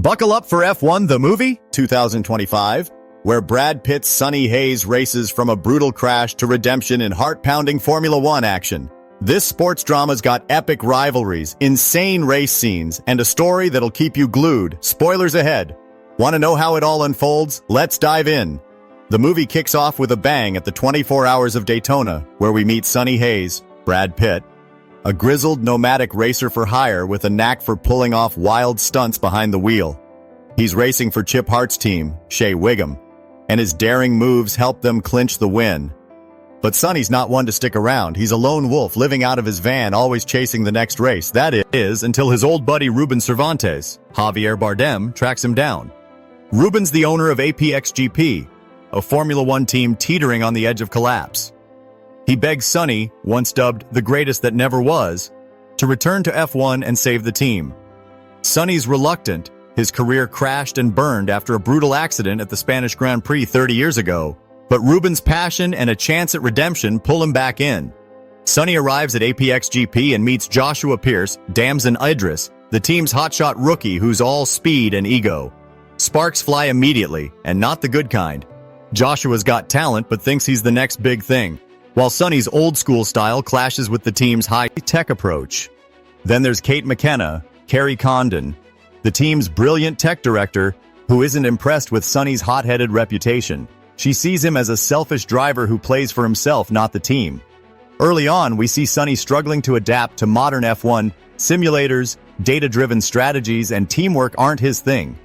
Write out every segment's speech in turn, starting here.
Buckle up for F1 The Movie 2025, where Brad Pitt's Sonny Hayes races from a brutal crash to redemption in heart-pounding Formula One action. This sports drama's got epic rivalries, insane race scenes, and a story that'll keep you glued. Spoilers ahead. Want to know how it all unfolds? Let's dive in. The movie kicks off with a bang at the 24 Hours of Daytona, where we meet Sonny Hayes, Brad Pitt, a grizzled nomadic racer for hire with a knack for pulling off wild stunts behind the wheel. He's racing for Chip Hart's team, Shea Wiggum, and his daring moves help them clinch the win. But Sonny's not one to stick around. He's a lone wolf living out of his van, always chasing the next race. That is, until his old buddy Ruben Cervantes, Javier Bardem, tracks him down. Ruben's the owner of APXGP, a Formula One team teetering on the edge of collapse. He begs Sonny, once dubbed the greatest that never was, to return to F1 and save the team. Sonny's reluctant. His career crashed and burned after a brutal accident at the Spanish Grand Prix 30 years ago, but Ruben's passion and a chance at redemption pull him back in. Sonny arrives at APXGP and meets Joshua Pierce, Damson Idris, the team's hotshot rookie who's all speed and ego. Sparks fly immediately, and not the good kind. Joshua's got talent but thinks he's the next big thing, while Sonny's old-school style clashes with the team's high-tech approach. Then there's Kate McKenna, Carrie Condon, the team's brilliant tech director, who isn't impressed with Sonny's hot-headed reputation. She sees him as a selfish driver who plays for himself, not the team. Early on, we see Sonny struggling to adapt to modern F1. Simulators, data-driven strategies, and teamwork aren't his thing.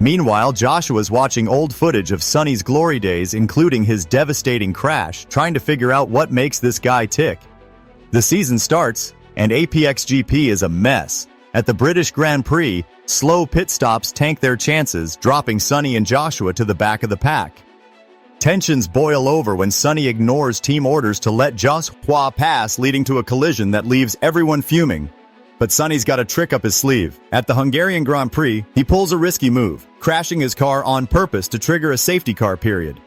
Meanwhile, Joshua's watching old footage of Sonny's glory days, including his devastating crash, trying to figure out what makes this guy tick. The season starts, and APXGP is a mess. At the British Grand Prix, slow pit stops tank their chances, dropping Sonny and Joshua to the back of the pack. Tensions boil over when Sonny ignores team orders to let Joshua pass, leading to a collision that leaves everyone fuming. But Sonny's got a trick up his sleeve. At the Hungarian Grand Prix, he pulls a risky move, crashing his car on purpose to trigger a safety car period.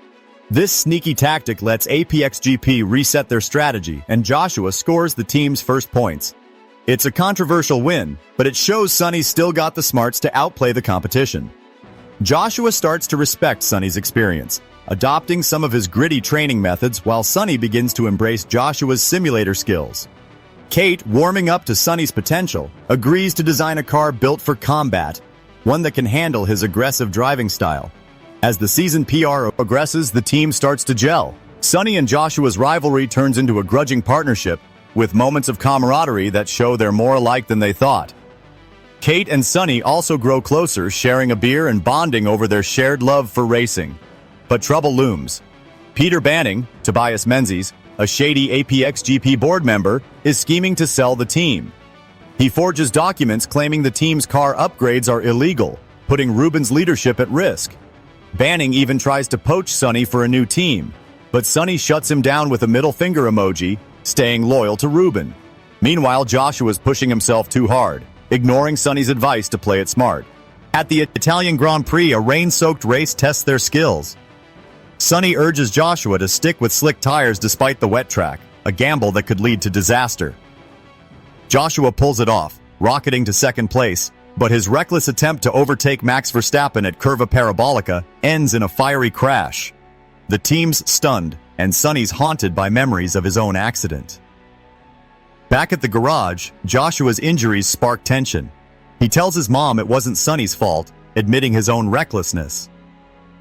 This sneaky tactic lets APXGP reset their strategy, and Joshua scores the team's first points. It's a controversial win, but it shows Sonny's still got the smarts to outplay the competition. Joshua starts to respect Sonny's experience, adopting some of his gritty training methods while Sonny begins to embrace Joshua's simulator skills. Kate, warming up to Sonny's potential, agrees to design a car built for combat, one that can handle his aggressive driving style. As the season PR progresses, the team starts to gel. Sonny and Joshua's rivalry turns into a grudging partnership, with moments of camaraderie that show they're more alike than they thought. Kate and Sonny also grow closer, sharing a beer and bonding over their shared love for racing. But trouble looms. Peter Banning, Tobias Menzies, a shady APXGP board member, is scheming to sell the team. He forges documents claiming the team's car upgrades are illegal, putting Ruben's leadership at risk. Banning even tries to poach Sonny for a new team, but Sonny shuts him down with a middle finger emoji, staying loyal to Ruben. Meanwhile, Joshua's pushing himself too hard, ignoring Sonny's advice to play it smart. At the Italian Grand Prix, a rain-soaked race tests their skills. Sonny urges Joshua to stick with slick tires despite the wet track, a gamble that could lead to disaster. Joshua pulls it off, rocketing to second place, but his reckless attempt to overtake Max Verstappen at Curva Parabolica ends in a fiery crash. The team's stunned, and Sonny's haunted by memories of his own accident. Back at the garage, Joshua's injuries spark tension. He tells his mom it wasn't Sonny's fault, admitting his own recklessness.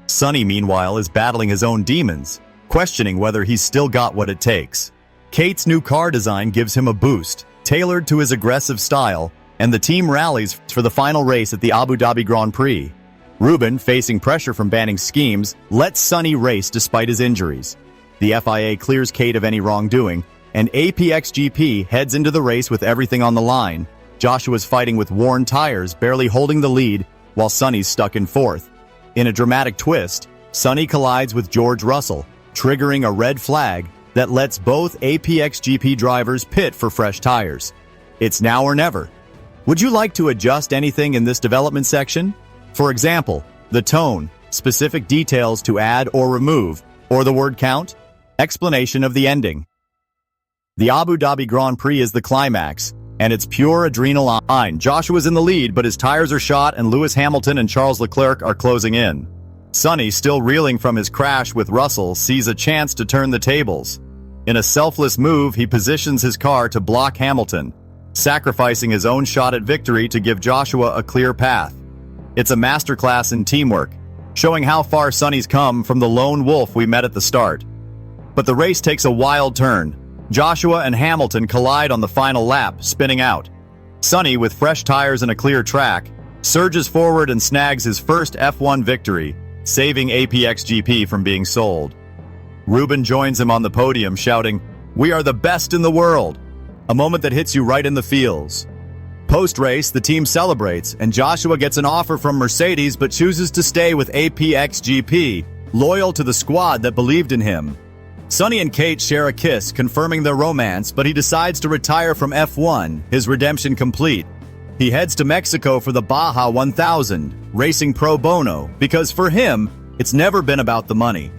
Sonny, meanwhile, is battling his own demons, questioning whether he's still got what it takes. Kate's new car design gives him a boost, tailored to his aggressive style, and the team rallies for the final race at the Abu Dhabi Grand Prix. Ruben, facing pressure from Banning's schemes, lets Sonny race despite his injuries. The FIA clears Kate of any wrongdoing, and APXGP heads into the race with everything on the line. Joshua's fighting with worn tires, barely holding the lead, while Sonny's stuck in fourth. In a dramatic twist, Sonny collides with George Russell, triggering a red flag that lets both APXGP drivers pit for fresh tires. It's now or never. Would you like to adjust anything in this development section? For example, the tone, specific details to add or remove, or the word count? Explanation of the ending. The Abu Dhabi Grand Prix is the climax, and it's pure adrenaline. Joshua's in the lead, but his tires are shot and Lewis Hamilton and Charles Leclerc are closing in. Sonny, still reeling from his crash with Russell, sees a chance to turn the tables. In a selfless move, he positions his car to block Hamilton, sacrificing his own shot at victory to give Joshua a clear path. It's a masterclass in teamwork, showing how far Sonny's come from the lone wolf we met at the start. But the race takes a wild turn. Joshua and Hamilton collide on the final lap, spinning out. Sonny, with fresh tires and a clear track, surges forward and snags his first F1 victory, saving APXGP from being sold. Ruben joins him on the podium, shouting, "We are the best in the world!" A moment that hits you right in the feels. Post-race, the team celebrates, and Joshua gets an offer from Mercedes but chooses to stay with APXGP, loyal to the squad that believed in him. Sonny and Kate share a kiss, confirming their romance, but he decides to retire from F1, his redemption complete. He heads to Mexico for the Baja 1000, racing pro bono, because for him, it's never been about the money.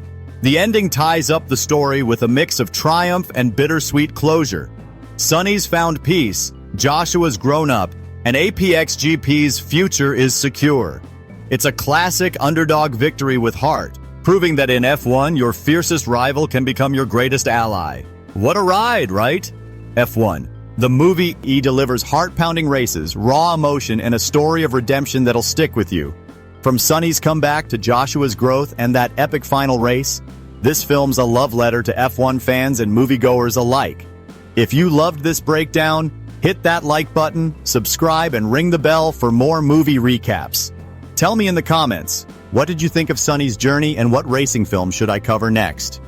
The ending ties up the story with a mix of triumph and bittersweet closure. Sonny's found peace, Joshua's grown up, and APXGP's future is secure. It's a classic underdog victory with heart, proving that in F1, your fiercest rival can become your greatest ally. What a ride, right? F1, the movie delivers heart-pounding races, raw emotion, and a story of redemption that'll stick with you. From Sonny's comeback to Joshua's growth and that epic final race, this film's a love letter to F1 fans and moviegoers alike. If you loved this breakdown, hit that like button, subscribe, and ring the bell for more movie recaps. Tell me in the comments, what did you think of Sonny's journey and what racing film should I cover next?